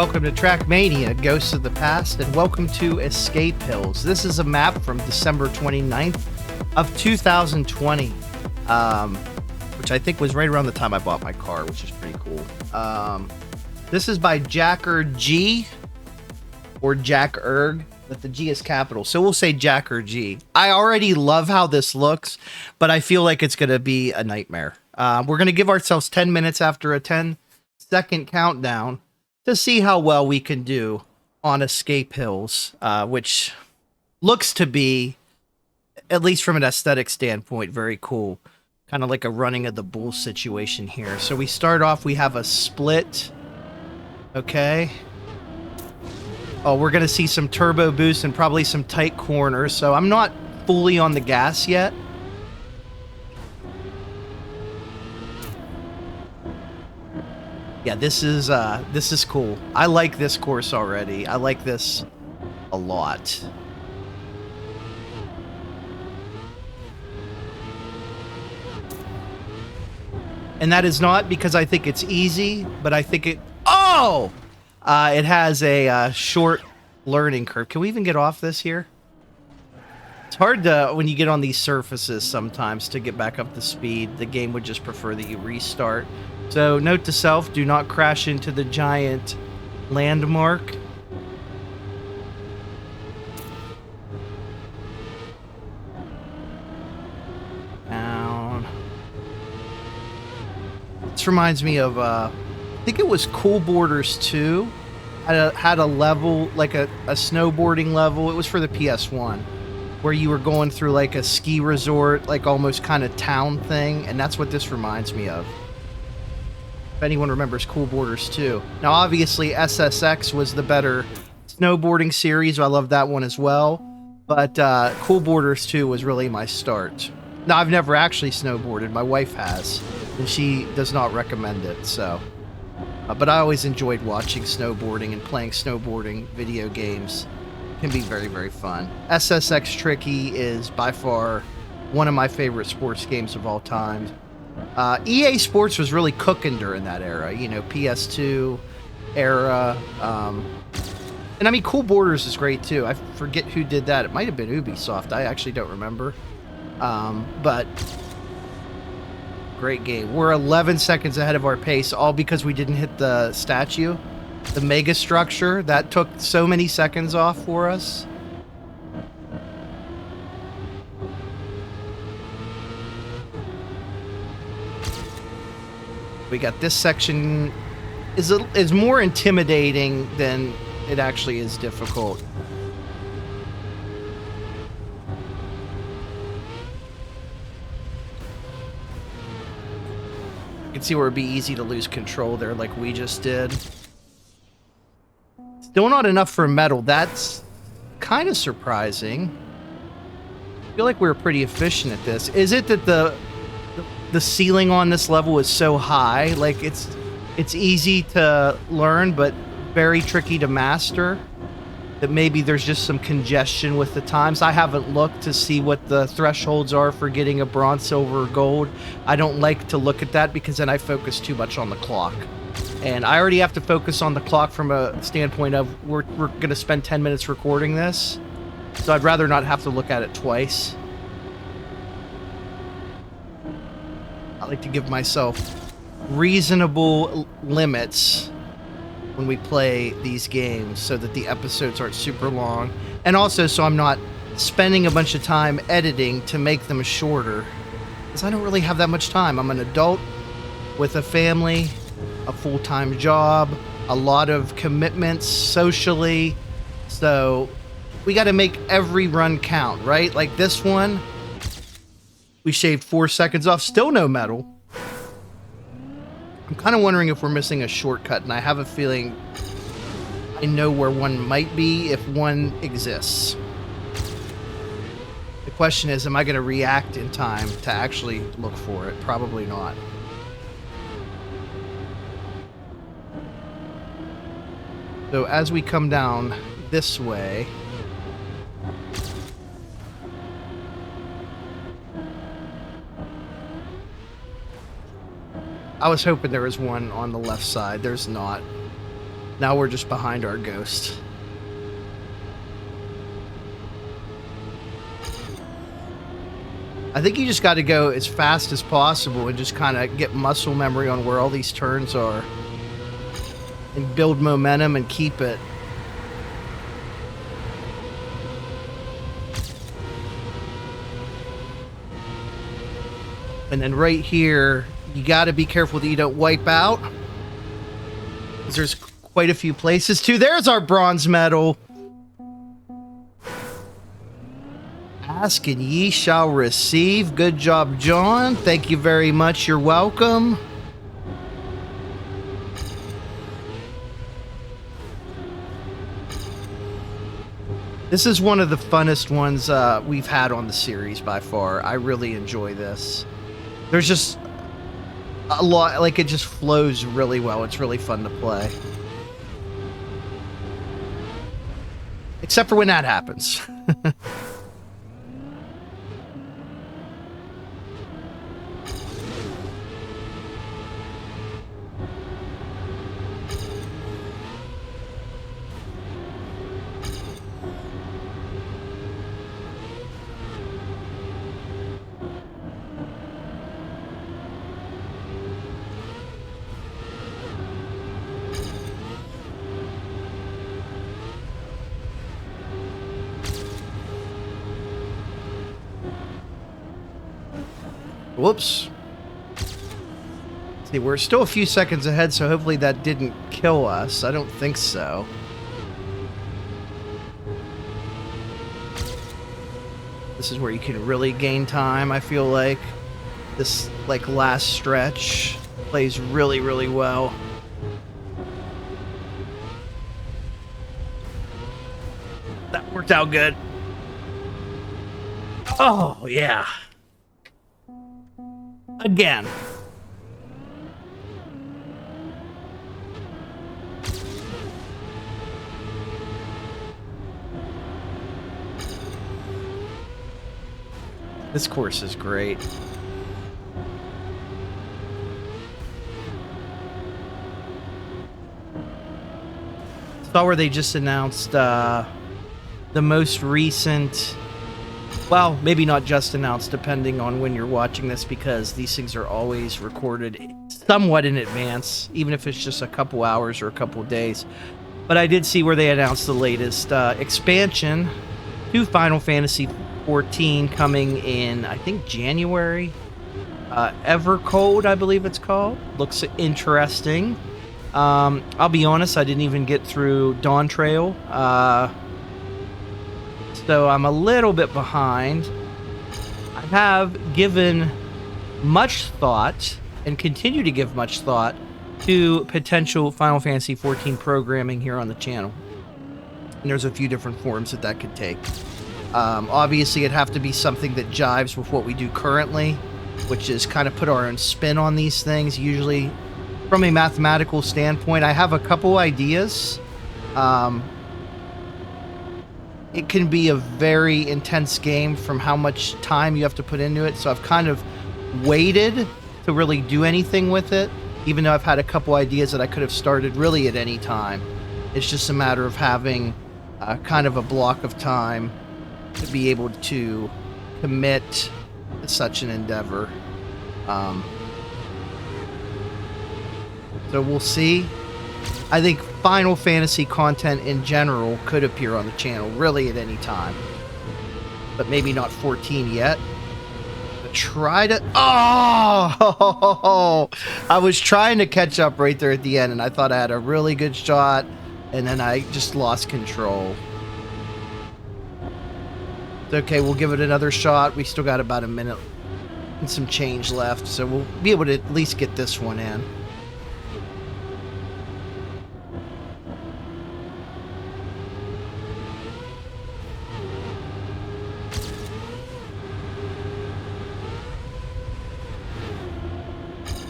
Welcome to Trackmania, Ghosts of the Past, and welcome to Escape Hills. This is a map from December 29th of 2020, which I think was right around the time I bought my car, which is pretty cool. This is by JackurG, or JackurG, but the G is capital, so we'll say JackurG. I already love how this looks, but I feel like it's going to be a nightmare. We're going to give ourselves 10 minutes after a 10-second countdown to see how well we can do on Escape Hills, which looks to be, at least from an aesthetic standpoint, very cool. Kind of like a running of the bull situation here. So we start off, we have a split. Okay. Oh, we're going to see some turbo boost and probably some tight corners. So I'm not fully on the gas yet. Yeah, this is cool. I like this course already. I like this a lot. And that is not because I think it's easy, but I think it... Oh! It has a short learning curve. Can we even get off this here? It's hard to, when you get on these surfaces sometimes, to get back up to speed. The game would just prefer that you restart. So, note to self, do not crash into the giant landmark. Down. This reminds me of, I think it was Cool Borders 2. Had a level, like a snowboarding level. It was for the PS1. Where you were going through like a ski resort, like almost kind of town thing. And that's what this reminds me of. If anyone remembers Cool Borders 2. Now, obviously, SSX was the better snowboarding series. I love that one as well. But Cool Borders 2 was really my start. Now, I've never actually snowboarded. My wife has. And she does not recommend it, so... but I always enjoyed watching snowboarding and playing snowboarding video games. It can be very, very fun. SSX Tricky is by far one of my favorite sports games of all time. EA Sports was really cooking during that era, you know, PS2 era. And I mean, Cool Borders is great too. I forget who did that. It might have been Ubisoft. I actually don't remember. But great game. We're 11 seconds ahead of our pace, all because we didn't hit the statue, the mega structure. That took so many seconds off for us. We got this section is more intimidating than it actually is difficult. You can see where it'd be easy to lose control there like we just did. Still not enough for metal. That's kind of surprising. I feel like we were pretty efficient at this. Is it that the ceiling on this level is so high, like it's easy to learn but very tricky to master, that maybe there's just some congestion with the times? I haven't looked to see what the thresholds are for getting a bronze, silver, or gold. I don't like to look at that because then I focus too much on the clock, and I already have to focus on the clock from a standpoint of we're gonna spend 10 minutes recording this, so I'd rather not have to look at it twice. I like to give myself reasonable limits when we play these games so that the episodes aren't super long. And also so I'm not spending a bunch of time editing to make them shorter, because I don't really have that much time. I'm an adult with a family, a full-time job, a lot of commitments socially. So we got to make every run count, right? Like this one, we shaved 4 seconds off, still no medal. I'm kind of wondering if we're missing a shortcut, and I have a feeling I know where one might be if one exists. The question is, am I going to react in time to actually look for it? Probably not. So as we come down this way... I was hoping there was one on the left side. There's not. Now we're just behind our ghost. I think you just got to go as fast as possible and just kind of get muscle memory on where all these turns are. And build momentum and keep it. And then right here, you got to be careful that you don't wipe out. Because there's quite a few places too. There's our bronze medal. Ask and ye shall receive. Good job, John. Thank you very much. You're welcome. This is one of the funnest ones we've had on the series by far. I really enjoy this. There's just a lot, like it just flows really well. It's really fun to play. Except for when that happens. Whoops. See, we're still a few seconds ahead, so hopefully that didn't kill us. I don't think so. This is where you can really gain time, I feel like. This, like, last stretch plays really, really well. That worked out good. Oh, yeah. Again. This course is great. Saw where they just announced the most recent... Well, maybe not just announced, depending on when you're watching this, because these things are always recorded somewhat in advance, even if it's just a couple hours or a couple days. But I did see where they announced the latest expansion to Final Fantasy XIV coming in, I think, January. Evercold, I believe it's called. Looks interesting. I'll be honest, I didn't even get through Dawn Trail. So I'm a little bit behind. I have given much thought and continue to give much thought to potential Final Fantasy XIV programming here on the channel. And there's a few different forms that could take. Obviously, it'd have to be something that jives with what we do currently, which is kind of put our own spin on these things. Usually, from a mathematical standpoint, I have a couple ideas. It can be a very intense game from how much time you have to put into it. So I've kind of waited to really do anything with it, even though I've had a couple ideas that I could have started really at any time. It's just a matter of having kind of a block of time to be able to commit to such an endeavor. So we'll see. I think Final Fantasy content in general could appear on the channel really at any time. But maybe not 14 yet. But try to... Oh! I was trying to catch up right there at the end, and I thought I had a really good shot, and then I just lost control. It's okay, we'll give it another shot. We still got about a minute and some change left, so we'll be able to at least get this one in.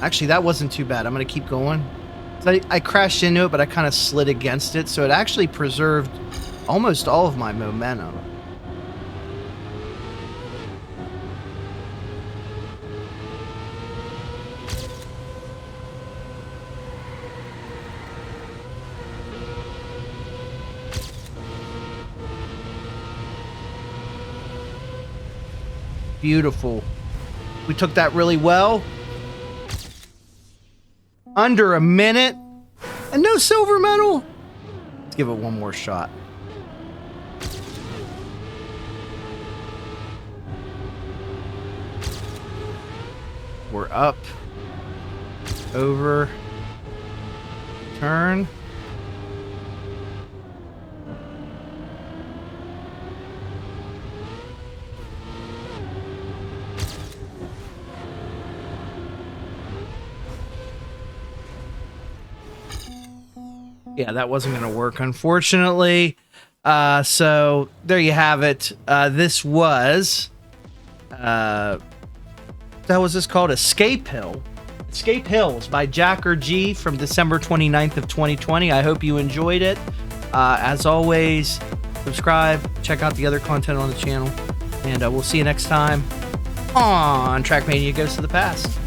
Actually, that wasn't too bad. I'm going to keep going. So I crashed into it, but I kind of slid against it, so it actually preserved almost all of my momentum. Beautiful. We took that really well. Under a minute. And no silver medal. Let's give it one more shot. We're up. Over. Turn. Yeah, that wasn't going to work, unfortunately. So there you have it. This was... what was this called? Escape Hill. Escape Hills by JackurG from December 29th of 2020. I hope you enjoyed it. As always, subscribe, check out the other content on the channel, and we'll see you next time on Trackmania Goes to the Past.